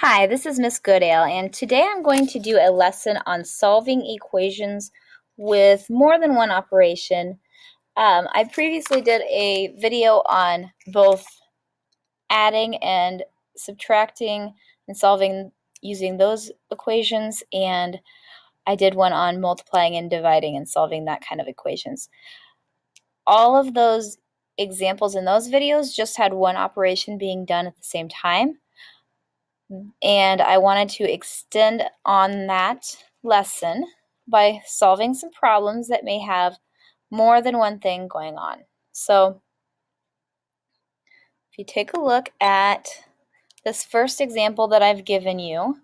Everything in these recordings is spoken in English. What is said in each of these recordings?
Hi, this is Miss Goodale, and today I'm going to do a lesson on solving equations with more than one operation. I previously did a video on both adding and subtracting and solving using those equations, and I did one on multiplying and dividing and solving that kind of equations. All of those examples in those videos just had one operation being done at the same time. And I wanted to extend on that lesson by solving some problems that may have more than one thing going on. So if you take a look at this first example that I've given you,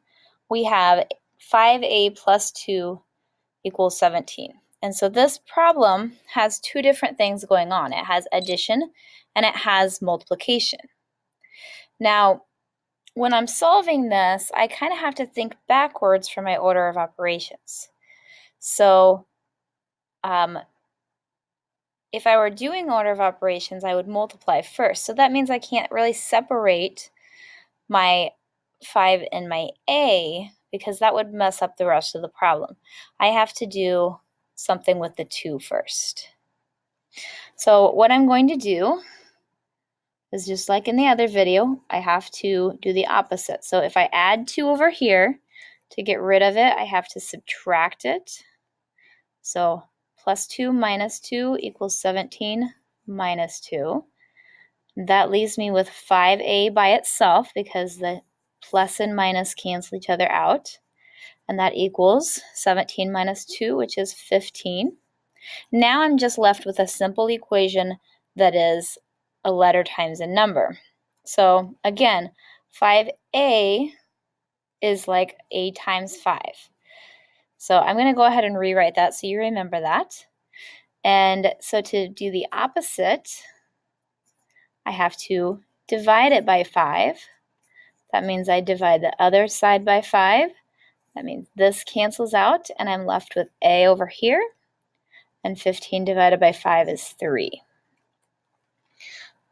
we have 5a plus 2 equals 17. And so this problem has two different things going on. It has addition and it has multiplication. Now, when I'm solving this, I kind of have to think backwards from my order of operations. So if I were doing order of operations, I would multiply first. So that means I can't really separate my 5 and my a because that would mess up the rest of the problem. I have to do something with the 2 first. So what I'm going to do is just like in the other video, I have to do the opposite. So if I add 2 over here, to get rid of it, I have to subtract it. So plus 2 minus 2 equals 17 minus 2. That leaves me with 5a by itself because the plus and minus cancel each other out. And that equals 17 minus 2, which is 15. Now I'm just left with a simple equation that is a letter times a number. So again, 5a is like a times 5. So I'm going to go ahead and rewrite that so you remember that. And so to do the opposite, I have to divide it by 5. That means I divide the other side by 5. That means this cancels out, and I'm left with a over here. And 15 divided by 5 is 3.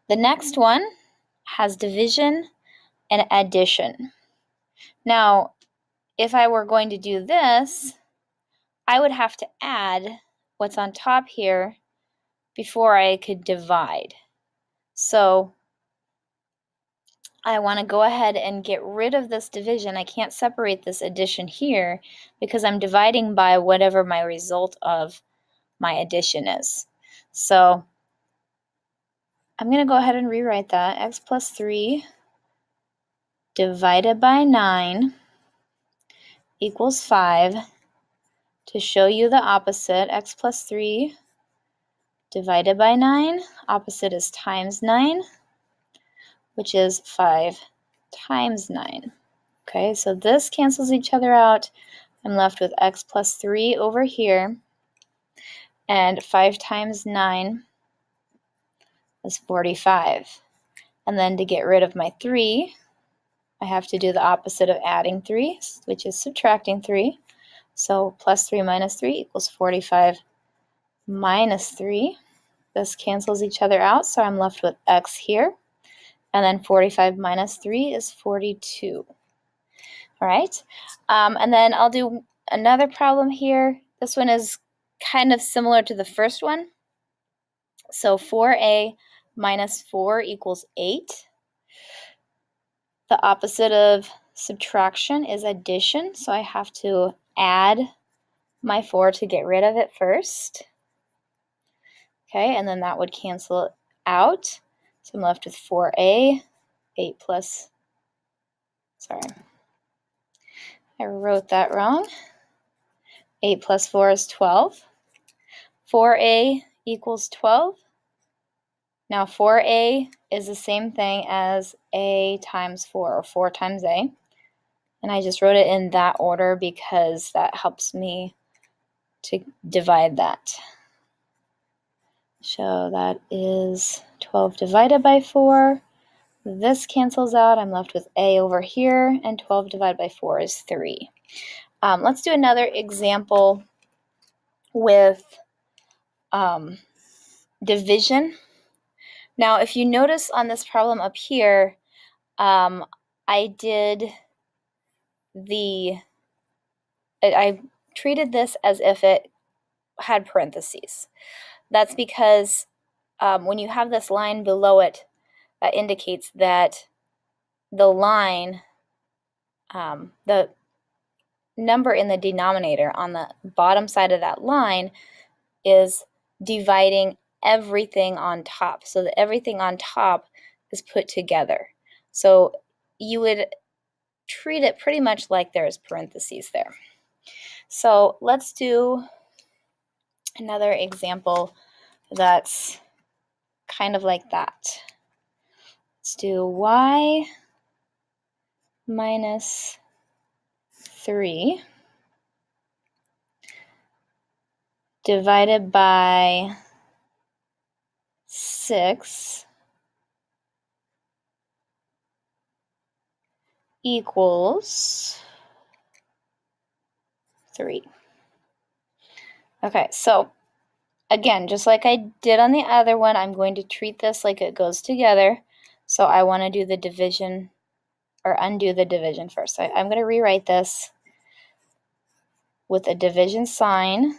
The next one has division and addition. Now, if I were going to do this, I would have to add what's on top here before I could divide. So I want to go ahead and get rid of this division. I can't separate this addition here because I'm dividing by whatever my result of my addition is. So I'm going to go ahead and rewrite that. X plus 3 divided by 9 equals 5. To show you the opposite, x plus 3 divided by 9, opposite is times 9, which is 5 times 9. Okay, so this cancels each other out. I'm left with x plus 3 over here, and 5 times 9 is 45. And then to get rid of my 3, I have to do the opposite of adding 3, which is subtracting 3. So plus 3 minus 3 equals 45 minus 3. This cancels each other out, so I'm left with x here. And then 45 minus 3 is 42. All right, and then I'll do another problem here. This one is kind of similar to the first one. So 4a minus 4 equals 8. The opposite of subtraction is addition, so I have to add my 4 to get rid of it first. Okay, and then that would cancel it out. So I'm left with 4a, 8 plus, sorry, I wrote that wrong. 8 plus 4 is 12. 4a equals 12. Now 4a is the same thing as a times 4, or 4 times a. And I just wrote it in that order because that helps me to divide that. So that is 12 divided by 4. This cancels out. I'm left with a over here, and 12 divided by 4 is 3. Let's do another example with division. Now, if you notice on this problem up here, I did I treated this as if it had parentheses. That's because when you have this line below it, that indicates that the line, the number in the denominator on the bottom side of that line is dividing everything on top, so that everything on top is put together. So you would treat it pretty much like there's parentheses there. So let's do another example that's kind of like that. Let's do y minus 3 divided by 6 equals 3. Okay, so again, just like I did on the other one, I'm going to treat this like it goes together. So I want to do the division, or undo the division first. I'm going to rewrite this with a division sign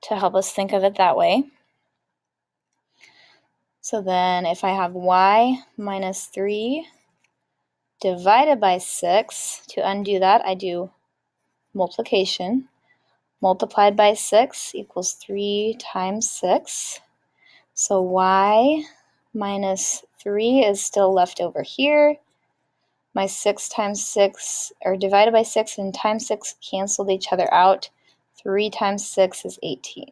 to help us think of it that way. So then if I have y minus 3 divided by 6, to undo that, I do multiplication. Multiplied by 6 equals 3 times 6. So y minus 3 is still left over here. My 6 times 6, or divided by 6 and times 6 canceled each other out. 3 times 6 is 18.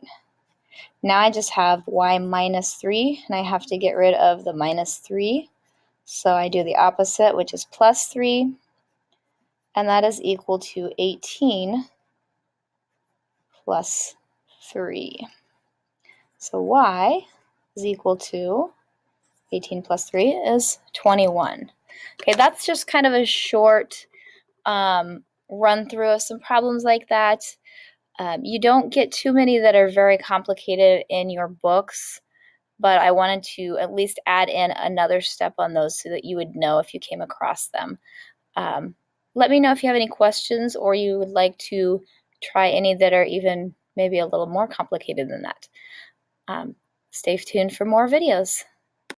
Now I just have y minus 3, and I have to get rid of the minus 3. So I do the opposite, which is plus 3, and that is equal to 18 plus 3. So y is equal to 18 plus 3 is 21. Okay, that's just kind of a short run through of some problems like that. You don't get too many that are very complicated in your books, but I wanted to at least add in another step on those so that you would know if you came across them. Let me know if you have any questions or you would like to try any that are even maybe a little more complicated than that. Stay tuned for more videos.